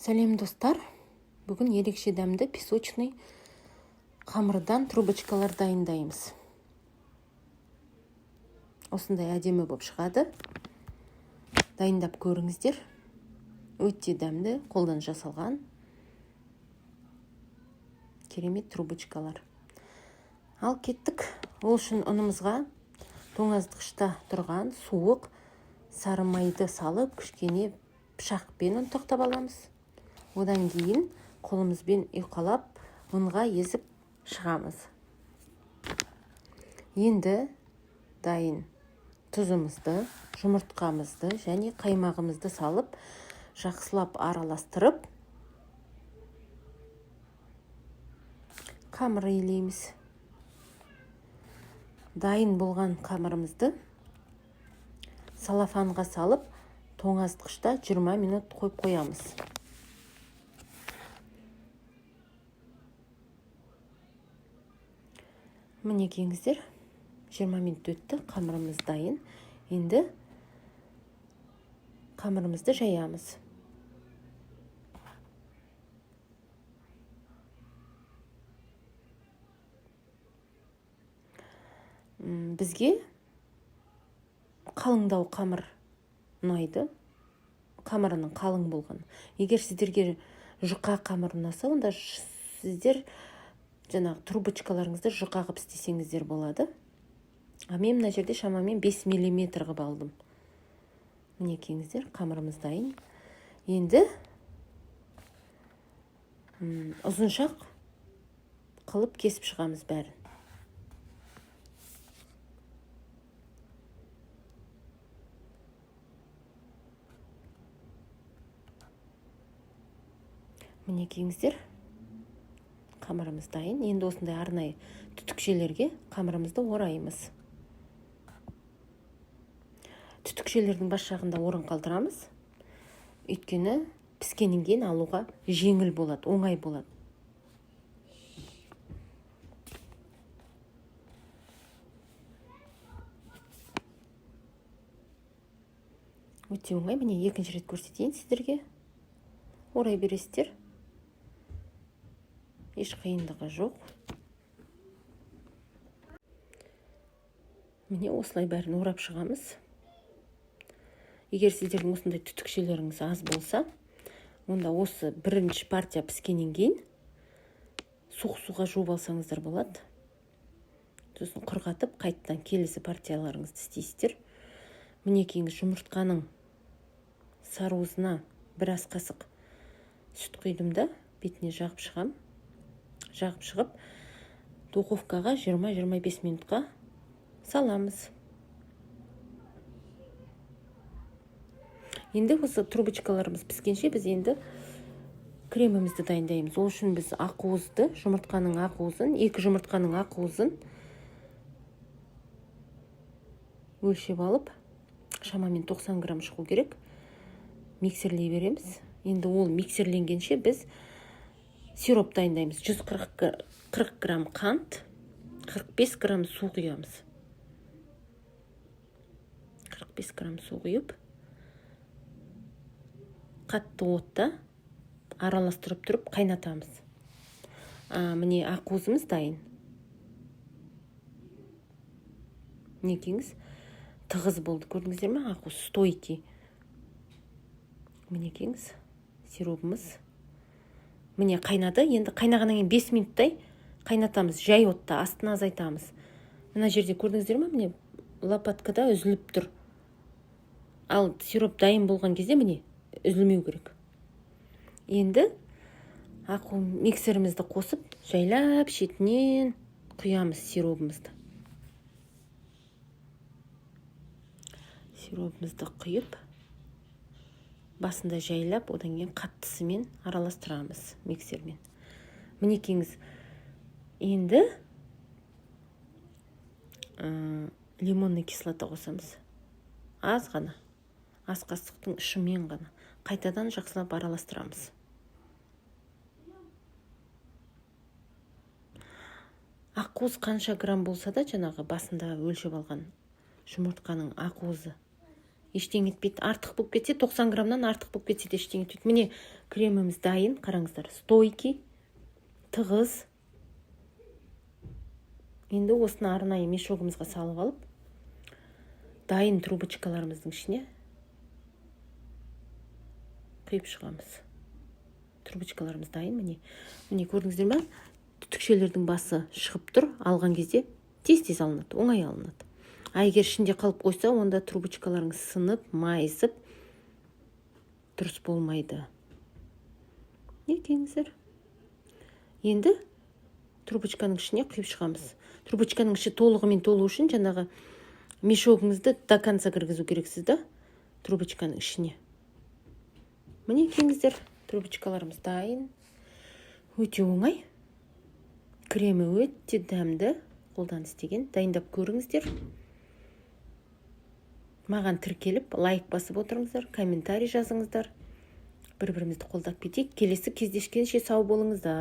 Сәлем достар, бүгін ерекше дәмді песочный қамырдан трубочкалар дайындаймыз. Осындай әдемі болып шығады. Дайындап көріңіздер. Өте дәмді, қолдан жасалған керемет трубочкалар. Ал кеттік. Ол үшін ұнымызға тоңазытқышта тұрған суық сары майды салып, кішкене пышақпен тоқтап аламыз. Одан кейін қолымызбен ұйқалап, ұнға езіп шығамыз. Енді дайын тұзымызды, жұмыртқамызды және қаймағымызды салып, жақсылап араластырып, қамыр илейміз. Дайын болған қамырымызды салафанға салып, тоңазытқышта 20 минут қойып қоямыз. Мінекеңіздер, 20 минут өтті, қамырымыз дайын. Енді қамырымызды жаямыз. Бізге қалыңдау қамыр ұнайды. Қамырының қалың болған. Егер сіздерге жұқа қамыр ұнаса, онда сіздер жаңағы трубочкаларыңызды жұқа қып істесеңіздер болады. Мен мына жерде шамамен 5 мм қып алдым. Мінекеңіздер, қамырымыз дайын. Енді ұзыншақ қылып кесіп шығамыз бәрін. Мінекеңіздер, қамырымыз дайын. Енді осындай арнайы түтікшелерге қамырымызды ораймыз. Түтікшелердің бас жағында орын қалдырамыз. Өйткені піскеннен кейін алуға жеңіл болады, оңай болады. Өте оңай. Міне екінші рет көрсетейін сіздерге. Орай бересіздер. Еш қиындығы жоқ. Міне осылай бәрін орап шығамыз. Егер сіздердің осындай түтікшелеріңіз аз болса, онда осы бірінші партия піскеннен кейін суық суға жуып алсаңыздар болады. Сосын құрғатып, қайтадан келесі партияларыңызды істейсіздер. Мінекейіңіз, жұмыртқаның саруызына бір ас қасық сүт құйдым да, бетіне жағып шығам. Жағып шығып, духовкаға 20-25 минутқа саламыз. Енді осы трубочкаларымыз піскенше біз енді кремімізді дайындаймыз. Ол үшін біз ақуызды, жұмыртқаның ақуызын, 2 жұмыртқаның ақуызын өлшеп алып, шамамен 90 грамм шығу керек. Миксерлей береміз. Енді ол миксерленгенше біз сироп дайындаймыз. 140 грамм қант, 45 грамм су құямыз. 45 грамм су құйып, қатты отта араластырып тұрып қайнатамыз. Міне ақуызымыз дайын. Мінекеңіз, тығыз болды. Көрдіңіздер ме? Ақуыз стойкий. Мінекеңіз, сиропымыз. Міне қайнады. Енді қайнағаннан кейін 5 минуттай қайнатамыз. Жай отта, астын азайтамыз. Мына жерде көрдіңіздер ме? Міне лопаткада үзіліп тұр. Ал сироп дайын болған кезде міне үзілмеу керек. Енді ақу миксерімізді қосып, жайлап шетінен құямыз сиробымызды. Сиробымызды құйып, басында жайлап, одан кейін қаттысымен араластырамыз миксермен. Мінекеңіз, енді лимонный кислота қосамыз. Аз ғана, ас қасықтың ұшымен ғана. Қайтадан жақсылап араластырамыз. Ақуыз қанша грамм болса да, жаңағы басында өлшеп алған жұмыртқаның ақуызы ештеңе етпейді. Артық болып кетсе, 90 граммнан артық болып кетсе де ештеңе етпейді. Міне креміміз дайын, қараңыздар. Стойкий, тығыз. Енді осыны арнайы мешогымызға салып алып, дайын трубочкаларымыздың ішіне құйып шығамыз. Трубочкаларымыз дайын, міне көрдіңіздер ме? Түтікшелердің басы шығып тұр, алған кезде тез алынады, оңай алынады. Егер ішінде қалып қойса, онда трубочкаларыңыз сынып, майысып, дұрыс болмайды. Не кеңіздер? Енді трубочканың ішіне құйып шығамыз. Трубочканың іші толығымен толу үшін жаңағы мешогыңызды до конца кіргізу керексіз да, трубочканың ішіне. Міне кеңіздер, трубочкаларымыз дайын. Өте оңай. Кремі өте дәмді, қолдан істеген. Дайындап көріңіздер. Маған тіркеліп, лайк басып отырыңыздар, комментарий жазыңыздар. Бір-бірімізді қолдап кетейік. Келесі кездескенше сау болыңыздар.